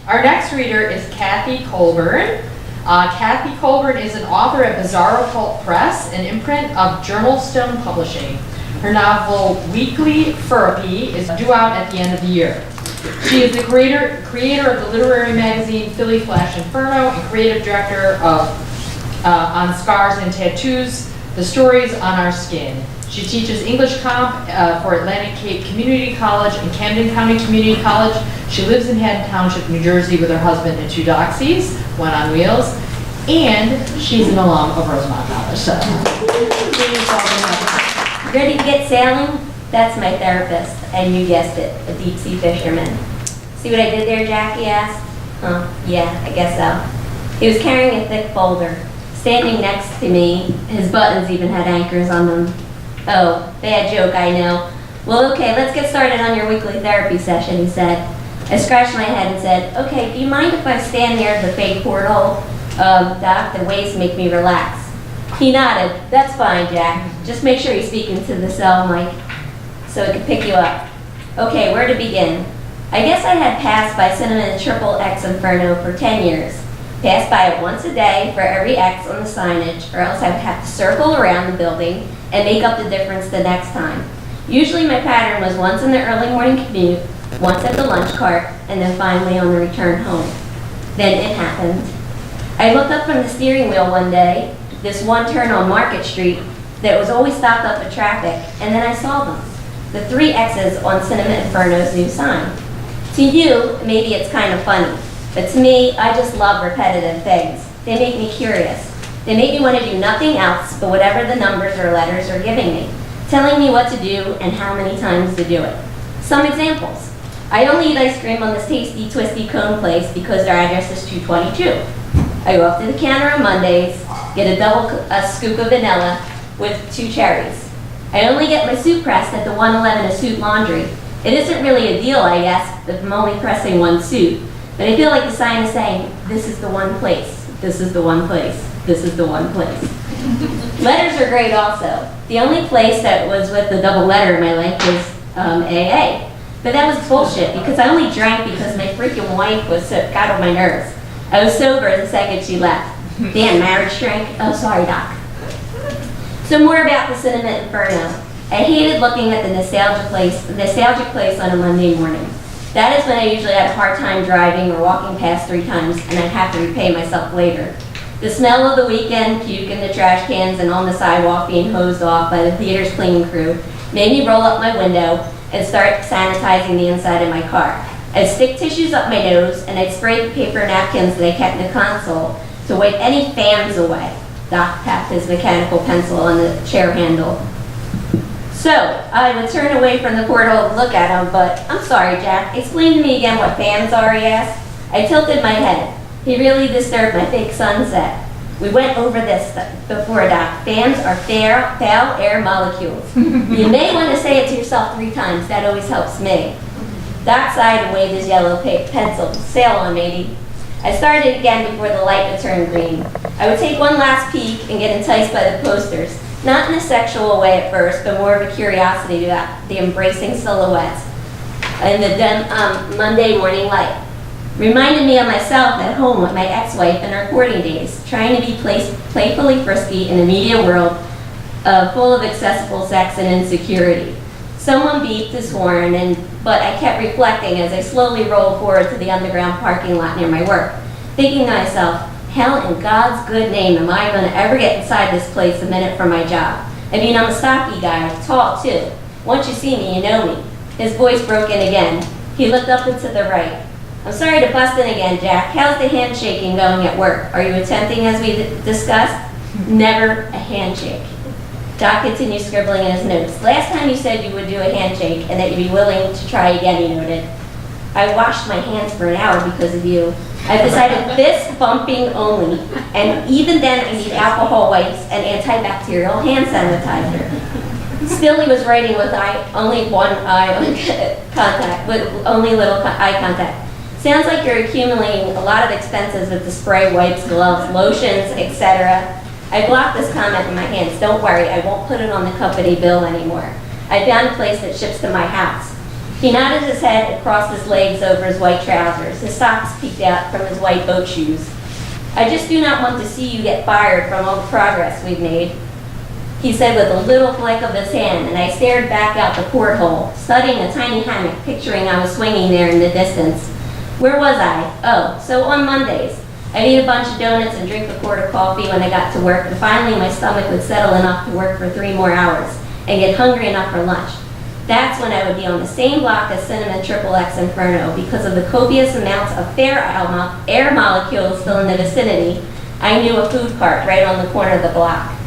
Our next reader is Cathy Colborn. Cathy Colborn is an author at Bizarro Cult Press, an imprint of Journalstone Publishing. Her novel Weekly Therapy is due out at the end of the year. She is the creator of the literary magazine Philly Flash Inferno and creative director of On Scars and Tattoos, The Stories on Our Skin. She teaches English Comp for Atlantic Cape Community College and Camden County Community College. She lives in Haddon Township, New Jersey with her husband and 2 doxies, one on wheels, and she's an alum of Rosemont College. So, ready to get sailing? That's my therapist, and you guessed it, a deep sea fisherman. See what I did there, Jackie asked? Yeah, I guess so. He was carrying a thick folder. Standing next to me, his buttons even had anchors on them. Oh, bad joke, I know. Well, okay, let's get started on your weekly therapy session, he said. I scratched my head and said, okay, do you mind if I stand near the fake porthole? Doc, the waves make me relax. He nodded. That's fine, Jack. Just make sure you're speaking to the cell mic so it can pick you up. Okay, where to begin? I guess I had passed by Cinnamon Triple X Inferno for 10 years. Passed by it once a day for every X on the signage, or else I would have to circle around the building and make up the difference the next time. Usually my pattern was once in the early morning commute, once at the lunch cart, and then finally on the return home. Then it happened. I looked up from the steering wheel one day, this one turn on Market Street that was always stopped up with traffic, and then I saw them. The 3 X's on Cinnamon Inferno's new sign. To you, maybe it's kind of funny, but to me, I just love repetitive things. They make me curious. They make me want to do nothing else but whatever the numbers or letters are giving me, telling me what to do and how many times to do it. Some examples. I only eat ice cream on this tasty, twisty cone place because their address is 222. I go up to the counter on Mondays, get a scoop of vanilla with 2 cherries. I only get my suit pressed at the 111 A Suit Laundry. It isn't really a deal, I guess, if I'm only pressing 1 suit, but I feel like the sign is saying, this is the one place, this is the one place. This is the one place. Letters are great also. The only place that was with the double letter in my life was AA. But that was bullshit because I only drank because my freaking wife got on my nerves. I was sober the second she left. Damn, marriage drink? Oh, sorry, Doc. So more about the Cinnamon Inferno. I hated looking at the nostalgic place on a Monday morning. That is when I usually had a hard time driving or walking past 3 times and I'd have to repay myself later. The smell of the weekend, puke in the trash cans and on the sidewalk being hosed off by the theater's cleaning crew made me roll up my window and start sanitizing the inside of my car. I'd stick tissues up my nose and I'd spray the paper napkins that I kept in the console to wipe any fans away. Doc tapped his mechanical pencil on the chair handle. So, I would turn away from the porthole to look at him, but I'm sorry, Jack. Explain to me again what fans are, he asked. I tilted my head. He really disturbed my fake sunset. We went over this before, Doc. Fans are foul air molecules. You may want to say it to yourself 3 times. That always helps me. Doc sighed and waved his yellow pencil. Sail on, matey. I started again before the light would turn green. I would take one last peek and get enticed by the posters. Not in a sexual way at first, but more of a curiosity about the embracing silhouettes in the Monday morning light. Reminded me of myself at home with my ex-wife in our courting days, trying to be playfully frisky in a media world full of accessible sex and insecurity. Someone beeped his horn, but I kept reflecting as I slowly rolled forward to the underground parking lot near my work, thinking to myself, how in God's good name am I going to ever get inside this place a minute from my job? I mean, I'm a stocky guy, tall too. Once you see me, you know me. His voice broke in again. He looked up and to the right. I'm sorry to bust in again, Jack. How's the handshaking going at work? Are you attempting as we discussed? Never a handshake. Doc continued scribbling in his notes. Last time you said you would do a handshake and that you'd be willing to try again, he noted. I washed my hands for an hour because of you. I've decided fist bumping only, and even then I need alcohol wipes and antibacterial hand sanitizer. Still, he was writing with only one eye contact, with only little eye contact. Sounds like you're accumulating a lot of expenses with the spray, wipes, gloves, lotions, etc. I blocked this comment in my hands. Don't worry, I won't put it on the company bill anymore. I found a place that ships to my house. He nodded his head and crossed his legs over his white trousers. His socks peeked out from his white boat shoes. I just do not want to see you get fired from all the progress we've made, he said with a little flick of his hand, and I stared back out the porthole, studying a tiny hammock, picturing I was swinging there in the distance. Where was I? Oh, so on Mondays. I'd eat a bunch of donuts and drink a quart of coffee when I got to work, and finally my stomach would settle enough to work for 3 more hours and get hungry enough for lunch. That's when I would be on the same block as Cinnamon XXX Inferno. Because of the copious amounts of air molecules still in the vicinity, I knew a food cart right on the corner of the block.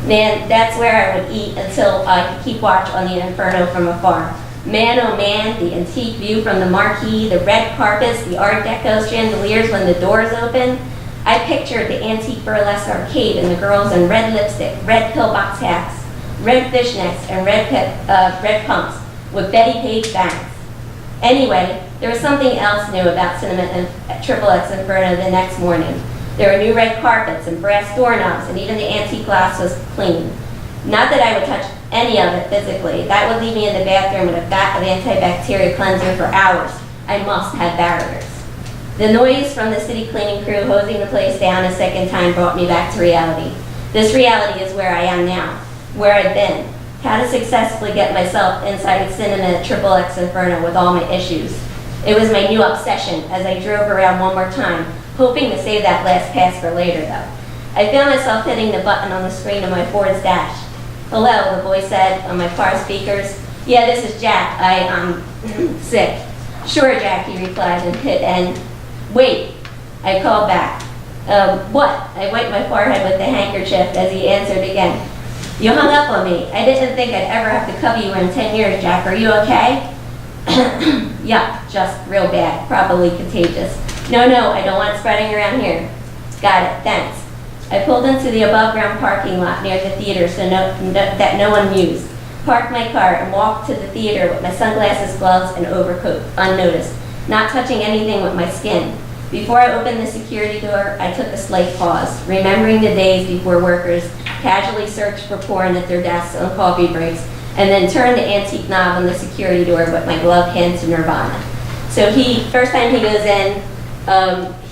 Man, that's where I would eat until I could keep watch on the Inferno from afar. Man, oh man, the antique view from the marquee, the red carpets, the Art Deco chandeliers when the doors open. I pictured the antique burlesque arcade and the girls in red lipstick, red pillbox hats, red fishnets, and red pumps with Betty Page bangs. Anyway, there was something else new about Cinnamon and XXX Inferno the next morning. There were new red carpets and brass doorknobs, and even the antique glass was clean. Not that I would touch any of it physically. That would leave me in the bathroom with a vat of antibacterial cleanser for hours. I must have barriers. The noise from the city cleaning crew hosing the place down a second time brought me back to reality. This reality is where I am now, where I've been, how to successfully get myself inside Cinnamon XXX Inferno with all my issues. It was my new obsession as I drove around one more time, hoping to save that last pass for later though. I found myself hitting the button on the screen of my Ford's dash. Hello, the voice said on my car speakers. Yeah, this is Jack. I'm sick. Sure, Jack, he replied and hit end. Wait, I called back. What? I wiped my forehead with the handkerchief as he answered again. You hung up on me. I didn't think I'd ever have to cover you in 10 years, Jack. Are you okay? Yeah, just real bad. Probably contagious. No, I don't want it spreading around here. Got it, thanks. I pulled into the above-ground parking lot near the theater that no one used, parked my car, and walked to the theater with my sunglasses, gloves, and overcoat, unnoticed, not touching anything with my skin. Before I opened the security door, I took a slight pause, remembering the days before workers casually searched for porn at their desks on coffee breaks, and then turned the antique knob on the security door with my gloved hand to Nirvana. So first time he goes in,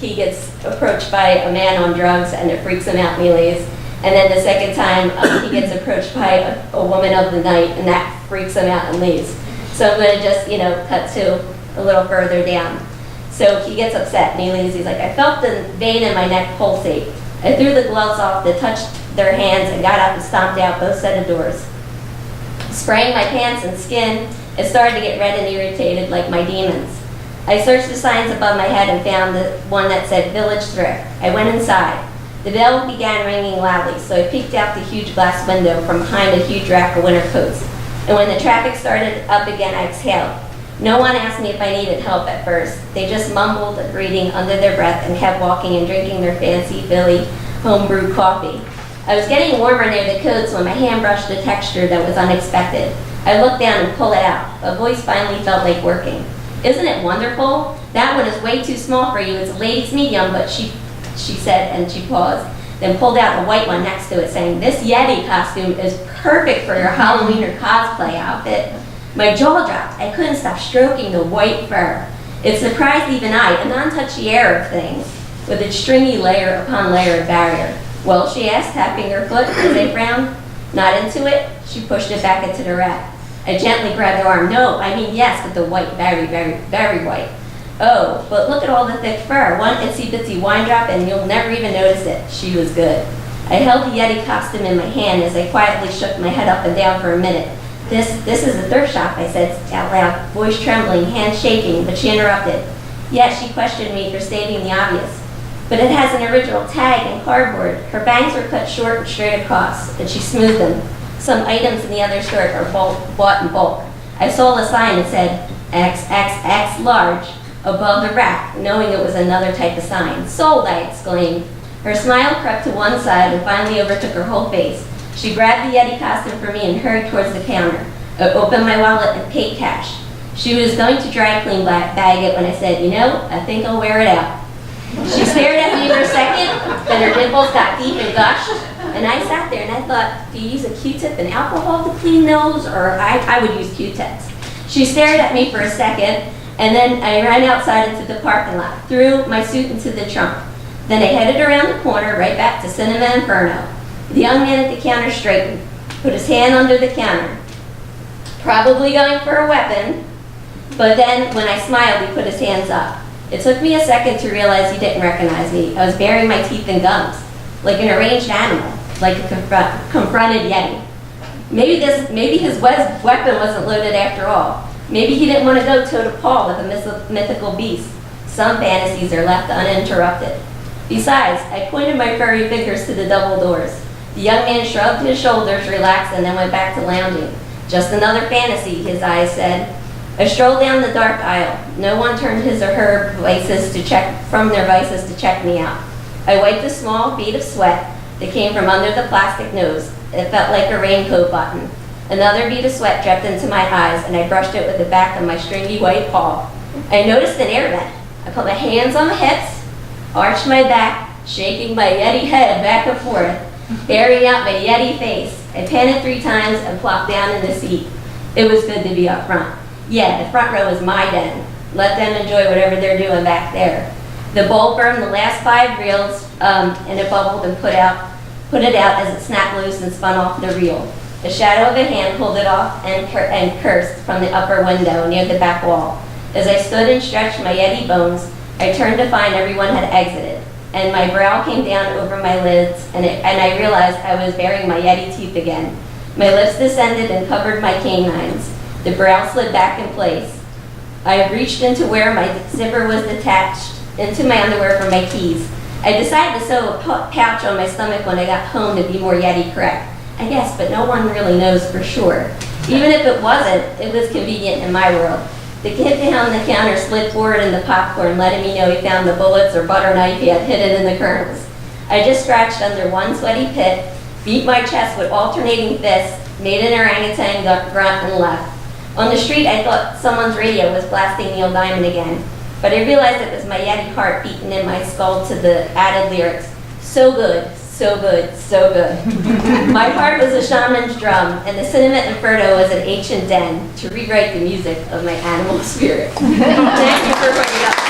he gets approached by a man on drugs and it freaks him out and he leaves. And then the second time he gets approached by a woman of the night and that freaks him out and leaves. So I'm going to just, cut to a little further down. So he gets upset and he leaves. He's like, I felt the vein in my neck pulsate. I threw the gloves off that touched their hands and got up and stomped out both set of doors. Spraying my pants and skin, it started to get red and irritated like my demons. I searched the signs above my head and found the one that said Village Thrift. I went inside. The bell began ringing loudly, so I peeked out the huge glass window from behind a huge rack of winter coats. And when the traffic started up again, I exhaled. No one asked me if I needed help at first. They just mumbled a greeting under their breath and kept walking and drinking their fancy Philly home-brewed coffee. I was getting warmer near the coats when my hand brushed a texture that was unexpected. I looked down and pulled it out. A voice finally felt like working. Isn't it wonderful? That one is way too small for you. It's a ladies' medium, but she said, and she paused, then pulled out a white one next to it, saying, this Yeti costume is perfect for your Halloween or cosplay outfit. My jaw dropped. I couldn't stop stroking the white fur. It surprised even I, a non-touchier of things, with its stringy layer upon layer of barrier. Well, she asked, tapping her foot as I frowned. Not into it? She pushed it back into the rack. I gently grabbed her arm. No, I mean yes, but the white, very, very, very white. Oh, but look at all the thick fur. One itsy-bitsy wine drop and you'll never even notice it. She was good. I held the Yeti costume in my hand as I quietly shook my head up and down for a minute. This is a thrift shop, I said out loud, voice trembling, hand shaking, but she interrupted. Yes, she questioned me for stating the obvious. But it has an original tag and cardboard. Her bangs were cut short and straight across, and she smoothed them. Some items in the other store are bought in bulk. I saw a sign that said XXX large above the rack, knowing it was another type of sign. Sold, I exclaimed. Her smile crept to one side and finally overtook her whole face. She grabbed the Yeti costume for me and hurried towards the counter. I opened my wallet and paid cash. She was going to dry clean bag it when I said, I think I'll wear it out. She stared at me for a second, then her dimples got deep and gushed, And I sat there and I thought, do you use a Q-tip and alcohol to clean those? Or I would use Q-tips. She stared at me for a second, and then I ran outside into the parking lot, threw my suit into the trunk. Then I headed around the corner, right back to Cinema Inferno. The young man at the counter straightened, put his hand under the counter, probably going for a weapon, but then when I smiled, he put his hands up. It took me a second to realize he didn't recognize me. I was baring my teeth and gums, like an arranged animal, like a confronted Yeti. Maybe his weapon wasn't loaded after all. Maybe he didn't want to go toe to paw with a mythical beast. Some fantasies are left uninterrupted. Besides, I pointed my furry fingers to the double doors. The young man shrugged his shoulders, relaxed, and then went back to lounging. Just another fantasy, his eyes said. I strolled down the dark aisle. No one turned his or her vices to check me out. I wiped a small bead of sweat that came from under the plastic nose. It felt like a raincoat button. Another bead of sweat dripped into my eyes, and I brushed it with the back of my stringy white paw. I noticed an air vent. I put my hands on my hips, arched my back, shaking my Yeti head back and forth, airing out my Yeti face. I panted 3 times and plopped down in the seat. It was good to be up front. Yeah, the front row was my den. Let them enjoy whatever they're doing back there. The bowl burned the last 5 reels, and it bubbled and put it out as it snapped loose and spun off the reel. A shadow of a hand pulled it off and cursed from the upper window near the back wall. As I stood and stretched my Yeti bones, I turned to find everyone had exited, and my brow came down over my lids, and I realized I was baring my Yeti teeth again. My lips descended and covered my canines. The brow slid back in place. I reached into where my zipper was detached, into my underwear for my keys. I decided to sew a pouch on my stomach when I got home to be more Yeti correct. I guess, but no one really knows for sure. Even if it wasn't, it was convenient in my world. The kid behind the counter slid forward in the popcorn, letting me know he found the bullets or butter knife he had hidden in the kernels. I just scratched under one sweaty pit, beat my chest with alternating fists, made an orangutan grunt, and left. On the street, I thought someone's radio was blasting Neil Diamond again, but I realized it was my Yeti heart beating in my skull to the added lyrics. So good, so good, so good. My heart was a shaman's drum, and the Cinema Inferno was an ancient den to rewrite the music of my animal spirit. Thank you for bringing it up.